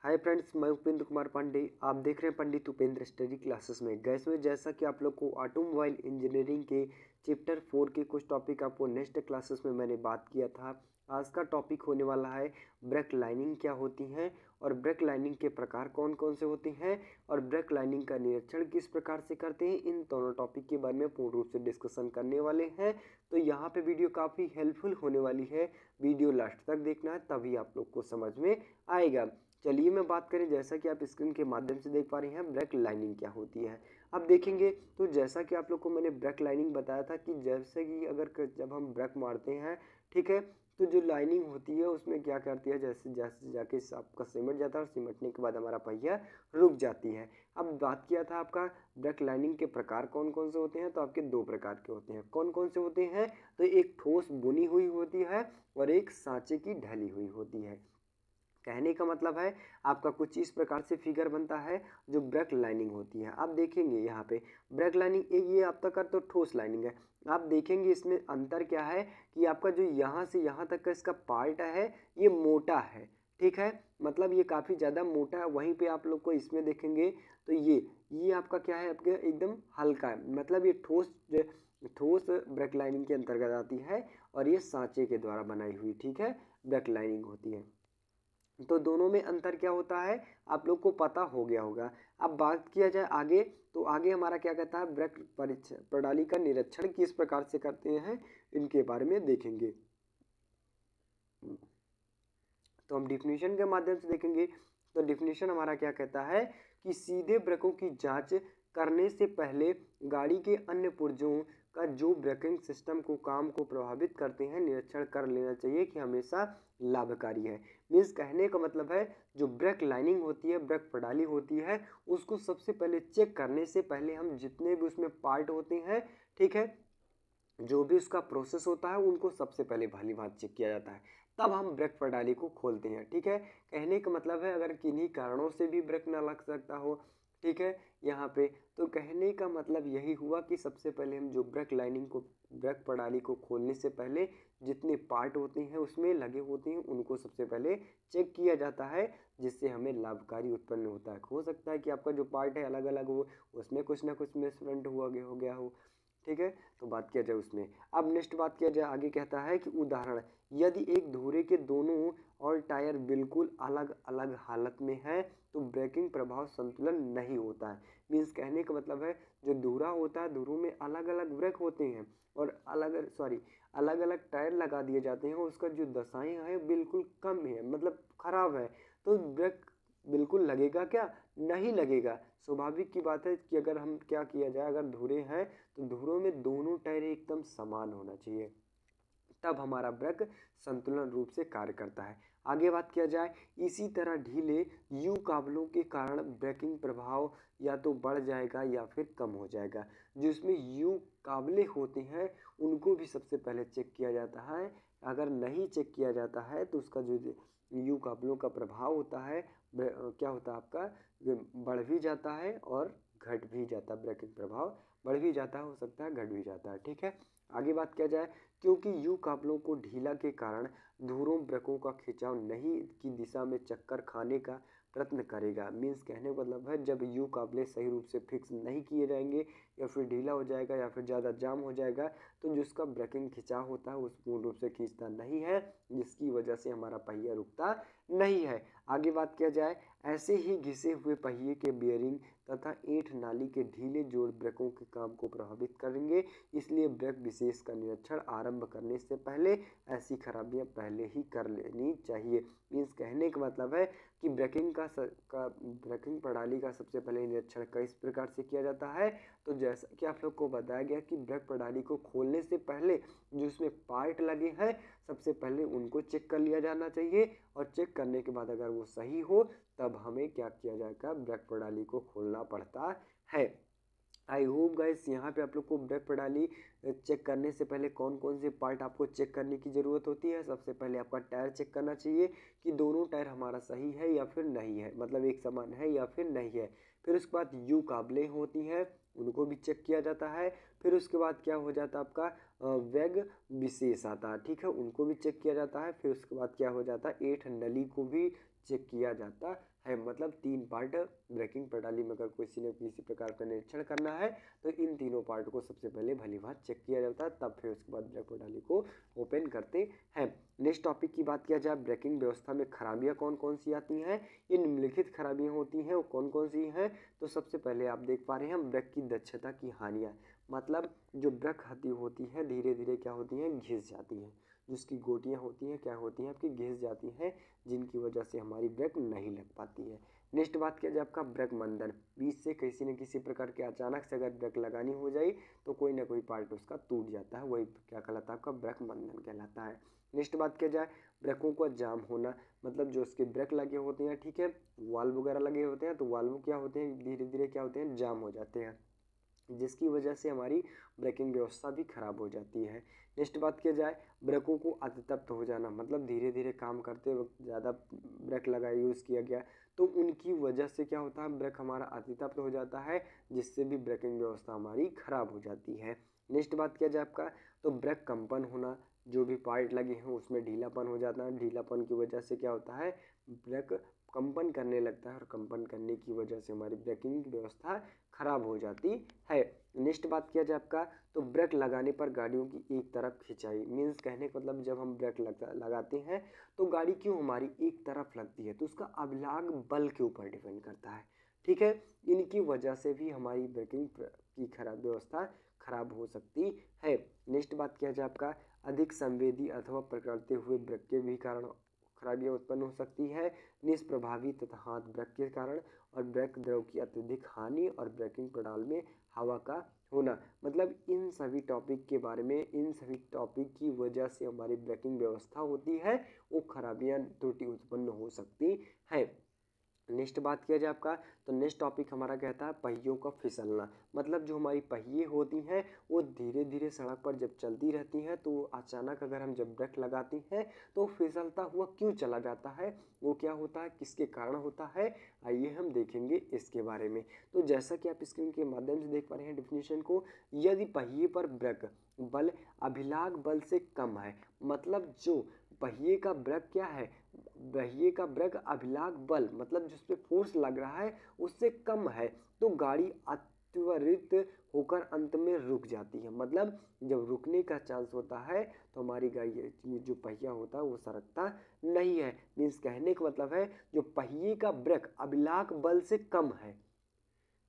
Hi friends, मैं उपेंद्र कुमार पांडे। आप देख रहे हैं पंडित उपेंद्र स्टडी क्लासेस में। गैस में जैसा कि आप लोग को ऑटोमोबाइल इंजीनियरिंग के चैप्टर 4 के कुछ टॉपिक आपको नेक्स्ट क्लासेस में मैंने बात किया था। आज का टॉपिक होने वाला है ब्रेक लाइनिंग क्या होती हैं और ब्रेक लाइनिंग के प्रकार कौन कौन से होते हैं और ब्रेक लाइनिंग का निरीक्षण किस प्रकार से करते हैं। इन दोनों टॉपिक के बारे में पूर्ण रूप से डिस्कशन करने वाले हैं। तो यहाँ पे वीडियो काफ़ी हेल्पफुल होने वाली है। वीडियो लास्ट तक देखना है, तभी आप लोग को समझ में आएगा। चलिए मैं बात करें, जैसा कि आप स्क्रीन के माध्यम से देख पा रहे हैं ब्रेक लाइनिंग क्या होती है। अब देखेंगे तो जैसा कि आप लोग को मैंने ब्रेक लाइनिंग बताया था कि जैसे कि अगर जब हम ब्रेक मारते हैं, ठीक है, तो जो लाइनिंग होती है उसमें क्या करती है, जैसे जैसे जाके आपका सिमट जाता है और सिमटने के बाद हमारा पहिया रुक जाती है। अब बात किया था आपका ब्रेक लाइनिंग के प्रकार कौन कौन से होते हैं, तो आपके दो प्रकार के होते हैं। कौन कौन से होते हैं, तो एक ठोस बुनी हुई होती है और एक सांचे की ढली हुई होती है। कहने का मतलब है आपका कुछ इस प्रकार से फिगर बनता है जो ब्रेक लाइनिंग होती है। आप देखेंगे यहाँ पे ब्रेक लाइनिंग ये आप तक का तो ठोस लाइनिंग है। आप देखेंगे इसमें अंतर क्या है कि आपका जो यहाँ से यहाँ तक का इसका पार्ट है ये मोटा है, ठीक है, मतलब ये काफ़ी ज़्यादा मोटा है। वहीं पे आप लोग को इसमें देखेंगे तो ये आपका क्या है, आपके एकदम हल्का है, मतलब ये ठोस ब्रेक लाइनिंग के अंतर्गत आती है और ये सांचे के द्वारा बनाई हुई, ठीक है, ब्रेक लाइनिंग होती है। तो दोनों में अंतर क्या होता है आप लोग को पता हो गया होगा। अब बात किया जाए आगे, तो आगे हमारा क्या कहता है, ब्रेक प्रणाली का निरीक्षण किस प्रकार से करते हैं इनके बारे में देखेंगे। तो हम डिफिनीशन के माध्यम से देखेंगे। तो डिफिनीशन हमारा क्या कहता है कि सीधे ब्रेकों की जांच करने से पहले गाड़ी के अन्य पुर्जों का जो ब्रेकिंग सिस्टम को काम को प्रभावित करते हैं निरीक्षण कर लेना चाहिए कि हमेशा लाभकारी है। मीन्स कहने का मतलब है जो ब्रेक लाइनिंग होती है, ब्रेक प्रणाली होती है, उसको सबसे पहले चेक करने से पहले हम जितने भी उसमें पार्ट होते हैं, ठीक है, जो भी उसका प्रोसेस होता है उनको सबसे पहले भली भांति चेक किया जाता है, तब हम ब्रेक प्रणाली को खोलते हैं, ठीक है। कहने का मतलब है अगर किन्हीं कारणों से भी ब्रेक ना लग सकता हो, ठीक है, यहाँ पे तो कहने का मतलब यही हुआ कि सबसे पहले हम जो ब्रेक लाइनिंग को, ब्रेक प्रणाली को खोलने से पहले जितने पार्ट होते हैं उसमें लगे होते हैं उनको सबसे पहले चेक किया जाता है, जिससे हमें लाभकारी उत्पन्न होता है। हो सकता है कि आपका जो पार्ट है अलग अलग हो, उसमें कुछ ना कुछ मिसप्रिंट हो गया हो, ठीक है, तो बात किया जाए उसमें। अब नेक्स्ट बात किया जाए, आगे कहता है कि उदाहरण, यदि एक धुरे के दोनों और टायर बिल्कुल अलग अलग हालत में है तो ब्रेकिंग प्रभाव संतुलन नहीं होता है। मीन्स कहने का मतलब है जो धुरा होता है, धुरों में अलग अलग ब्रेक होते हैं और अलग अलग टायर लगा दिए जाते हैं, उसका जो दशाएं हैं बिल्कुल कम है, मतलब खराब है, तो ब्रेक बिल्कुल लगेगा क्या, नहीं लगेगा। स्वाभाविक की बात है कि अगर हम क्या किया जाए, अगर धुरे हैं तो धुरों में दोनों टायर एकदम समान होना चाहिए, तब हमारा ब्रेक संतुलन रूप से कार्य करता है। आगे बात किया जाए, इसी तरह ढीले यू काबलों के कारण ब्रेकिंग प्रभाव या तो बढ़ जाएगा या फिर कम हो जाएगा। जिसमें यू काबले होते हैं उनको भी सबसे पहले चेक किया जाता है। अगर नहीं चेक किया जाता है तो उसका जो यू काबलों का प्रभाव होता है क्या होता है आपका, बढ़ भी जाता है और घट भी जाता है। ब्रेकिंग प्रभाव बढ़ भी जाता है, हो सकता है घट भी जाता है, ठीक है। आगे बात किया जाए, क्योंकि यू काबलों को ढीला के कारण धुरों ब्रेकों का खिंचाव नहीं की दिशा में चक्कर खाने का प्रयत्न करेगा। मीन्स कहने का मतलब है जब यू काबले सही रूप से फिक्स नहीं किए जाएंगे या फिर ढीला हो जाएगा या फिर ज़्यादा जाम हो जाएगा तो जिसका ब्रेकिंग खिंचाव होता है उस पूर्ण रूप से खींचता नहीं है, जिसकी वजह से हमारा पहिया रुकता नहीं है। आगे बात किया जाए, ऐसे ही घिसे हुए पहिए के बियरिंग तथा ईंट नाली के ढीले जोड़ ब्रेकों के काम को प्रभावित करेंगे, इसलिए ब्रेक विशेष का निरीक्षण आरंभ करने से पहले ऐसी खराबियां पहले ही कर लेनी चाहिए। मीन्स कहने का मतलब है कि ब्रेकिंग ब्रेकिंग प्रणाली का सबसे पहले निरीक्षण किस प्रकार से किया जाता है। तो जैसा कि आप लोग को बताया गया कि ब्रेक प्रणाली को खोलने से पहले जो उसमें पार्ट लगे हैं सबसे पहले उनको चेक कर लिया जाना चाहिए और चेक करने के बाद अगर वो सही हो तब हमें क्या किया जाएगा, ब्रेक प्रणाली को खोलना पड़ता है। आई होप गाइस यहाँ पे आप लोग को ब्रेक प्रणाली चेक करने से पहले कौन कौन से पार्ट आपको चेक करने की ज़रूरत होती है। सबसे पहले आपका टायर चेक करना चाहिए कि दोनों टायर हमारा सही है या फिर नहीं है, मतलब एक समान है या फिर नहीं है। फिर उसके बाद यू काबलें होती हैं उनको भी चेक किया जाता है। फिर उसके बाद क्या हो जाता है आपका वेग विशेष आता है, ठीक है, उनको भी चेक किया जाता है। फिर उसके बाद क्या हो जाता है, एट नली को भी चेक किया जाता है। मतलब 3 पार्ट ब्रेकिंग प्रणाली में अगर किसी ने किसी प्रकार का निरीक्षण करना है तो इन तीनों पार्ट को सबसे पहले भली भांति चेक किया जाता है, तब फिर उसके बाद ब्रेक प्रणाली को ओपन करते हैं। नेक्स्ट टॉपिक की बात किया जाए, ब्रेकिंग व्यवस्था में खराबियां कौन कौन सी आती हैं। ये निम्नलिखित खराबियां होती हैं, वो कौन कौन सी हैं। तो सबसे पहले आप देख पा रहे हैं हम ब्रेक की दक्षता की हानियाँ, मतलब जो ब्रेक हड्डी होती है धीरे धीरे क्या होती हैं, घिस जाती हैं। जिसकी गोटियाँ होती हैं क्या होती हैं, आपकी घिस जाती हैं, जिनकी वजह से हमारी ब्रेक नहीं लग पाती है। नेक्स्ट बात किया जाए आपका ब्रेक मंदन, बीच से किसी न किसी प्रकार के अचानक से अगर ब्रेक लगानी हो जाए तो कोई ना कोई पार्ट उसका टूट जाता है, वही क्या कहलाता है, आपका ब्रेक मंदन कहलाता है। नेक्स्ट बात किया जाए ब्रेकों का जाम होना, मतलब जो उसके ब्रेक लगे होते हैं, ठीक है, वाल्व वगैरह लगे होते हैं, तो वाल्व क्या होते हैं, धीरे धीरे क्या होते हैं, जाम हो जाते हैं, जिसकी वजह से हमारी ब्रेकिंग व्यवस्था भी खराब हो जाती है। नेक्स्ट बात किया जाए ब्रेकों को अतितप्त हो जाना, मतलब धीरे धीरे काम करते वक्त ज़्यादा ब्रेक लगा यूज़ किया गया तो उनकी वजह से क्या होता है, ब्रेक हमारा अतितप्त हो जाता है, जिससे भी ब्रेकिंग व्यवस्था हमारी खराब हो जाती है। नेक्स्ट बात किया जाए आपका, तो ब्रेक कंपन होना, जो भी पार्ट लगे हैं उसमें ढीलापन हो जाता है, ढीलापन की वजह से क्या होता है, ब्रेक कंपन करने लगता है और कंपन करने की वजह से हमारी ब्रेकिंग व्यवस्था खराब हो जाती है। नेक्स्ट बात किया जाए आपका, तो ब्रेक लगाने पर गाड़ियों की एक तरफ खिंचाई, मीन्स कहने का मतलब जब हम ब्रेक लगाते हैं तो गाड़ी क्यों हमारी एक तरफ लगती है, तो उसका अभिलाग बल के ऊपर डिपेंड करता है, ठीक है। इनकी वजह से भी हमारी ब्रेकिंग की खराब व्यवस्था खराब हो सकती है। नेक्स्ट बात किया जाए आपका, अधिक संवेदी अथवा पकड़ते हुए ब्रेक के भी कारण खराबियाँ उत्पन्न हो सकती है। निष्प्रभावी तथा हाथ ब्रेक के कारण और ब्रेक द्रव की अत्यधिक हानि और ब्रेकिंग प्रणाली में हवा का होना, मतलब इन सभी टॉपिक के बारे में, इन सभी टॉपिक की वजह से हमारी ब्रेकिंग व्यवस्था होती है वो खराबियाँ त्रुटि उत्पन्न हो सकती है। नेक्स्ट बात किया जाए आपका, तो नेक्स्ट टॉपिक हमारा कहता है पहियों का फिसलना, मतलब जो हमारी पहिए होती हैं वो धीरे धीरे सड़क पर जब चलती रहती हैं तो अचानक अगर हम जब ब्रेक लगाते हैं तो फिसलता हुआ क्यों चला जाता है, वो क्या होता है, किसके कारण होता है, आइए हम देखेंगे इसके बारे में। तो जैसा कि आप स्क्रीन के माध्यम से देख पा रहे हैं डिफिनीशन को, यदि पहिए पर ब्रेक बल अभिलाग बल से कम है, मतलब जो पहिए का ब्रेक क्या है, पहिए का ब्रेक अभिलाग बल मतलब जिस पे फोर्स लग रहा है उससे कम है, तो गाड़ी त्वरित होकर अंत में रुक जाती है। मतलब जब रुकने का चांस होता है तो हमारी गाड़ी जो पहिया होता है वो सरकता नहीं है। मीन्स कहने का मतलब है जो पहिए का ब्रेक अभिलाग बल से कम है,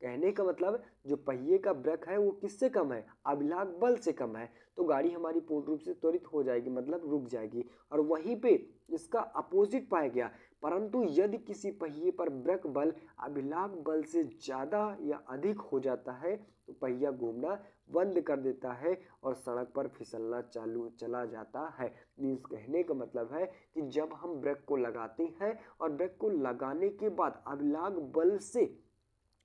कहने का मतलब जो पहिए का ब्रेक है वो किससे कम है, अभिलाग बल से कम है, तो गाड़ी हमारी पूर्ण रूप से त्वरित हो जाएगी, मतलब रुक जाएगी। और वहीं पे इसका अपोजिट पाया गया, परंतु यदि किसी पहिए पर ब्रेक बल अभिलाग बल से ज़्यादा या अधिक हो जाता है तो पहिया घूमना बंद कर देता है और सड़क पर फिसलना चला जाता है। मीन्स कहने का मतलब है कि जब हम ब्रेक को लगाते हैं और ब्रेक को लगाने के बाद अभिलाग बल से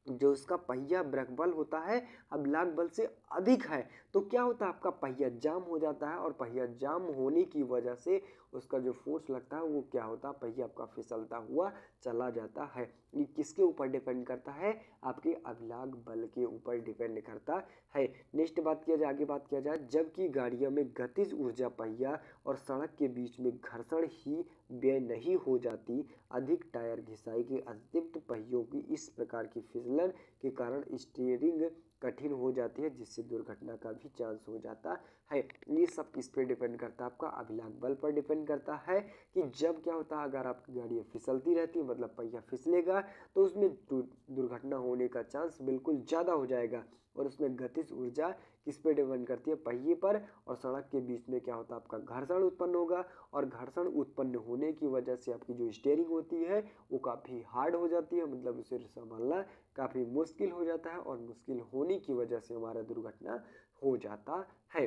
जो उसका पहिया ब्रेक बल होता है अभिलाग बल से अधिक है तो क्या होता है, आपका पहिया जाम हो जाता है और पहिया जाम होने की वजह से उसका जो फोर्स लगता है वो क्या होता है, पहिया आपका फिसलता हुआ चला जाता है। ये किसके ऊपर डिपेंड करता है, आपके अभिलाग बल के ऊपर डिपेंड करता है। नेक्स्ट बात किया जाए, आगे बात किया जाए, जबकि गाड़ियों में गतिज ऊर्जा पहिया और सड़क के बीच में घर्षण ही व्यय नहीं हो जाती, अधिक टायर घिसाई के अतिरिक्त पहियों की इस प्रकार की फिसलन के कारण स्टीयरिंग कठिन हो जाती है, जिससे दुर्घटना का भी चांस हो जाता है। ये सब किस पे डिपेंड करता है, आपका अभिलाग बल पर डिपेंड करता है कि जब क्या होता है, अगर आपकी गाड़ी फिसलती रहती है मतलब पहिया फिसलेगा तो उसमें दुर्घटना होने का चांस बिल्कुल ज़्यादा हो जाएगा। और उसमें गतिज ऊर्जा किस पे डिपेंड करती है, पहिए पर, और सड़क के बीच में क्या होता है, आपका घर्षण उत्पन्न होगा और घर्षण उत्पन्न होने की वजह से आपकी जो स्टीयरिंग होती है वो काफ़ी हार्ड हो जाती है, मतलब उसे संभालना काफ़ी मुश्किल हो जाता है और मुश्किल होने की वजह से हमारा दुर्घटना हो जाता है।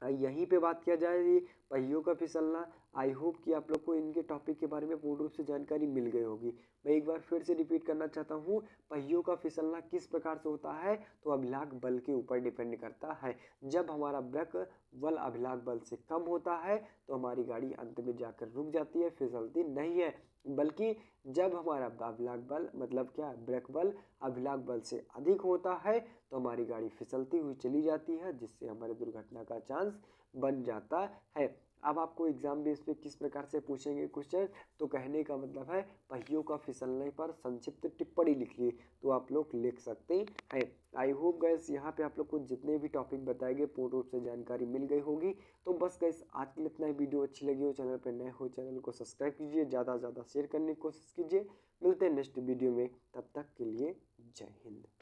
यहीं पे बात किया जाए पहियों का फिसलना, आई होप कि आप लोग को इनके टॉपिक के बारे में पूर्ण रूप से जानकारी मिल गई होगी। मैं एक बार फिर से रिपीट करना चाहता हूँ, पहियों का फिसलना किस प्रकार से होता है, तो अभिलाग बल के ऊपर डिपेंड करता है। जब हमारा ब्रेक बल अभिलाग बल से कम होता है तो हमारी गाड़ी अंत में जाकर रुक जाती है, फिसलती नहीं है, बल्कि जब हमारा अभिलाग बल मतलब क्या ब्रेक बल अभिलाग बल से अधिक होता है तो हमारी गाड़ी फिसलती हुई चली जाती है, जिससे हमारे दुर्घटना का चांस बन जाता है। अब आपको एग्जाम बेस पे किस प्रकार से पूछेंगे क्वेश्चन, तो कहने का मतलब है पहियों का फिसलने पर संक्षिप्त टिप्पणी लिखिए, तो आप लोग लिख सकते हैं। आई होप गैस यहाँ पे आप लोग को जितने भी टॉपिक बताए गए पूर्ण रूप से जानकारी मिल गई होगी। तो बस गैस आज के लिए इतना ही। वीडियो अच्छी लगी हो, चैनल पर नए हो चैनल को सब्सक्राइब कीजिए, ज़्यादा से ज़्यादा शेयर करने की कोशिश कीजिए। मिलते हैं नेक्स्ट वीडियो में, तब तक के लिए जय हिंद।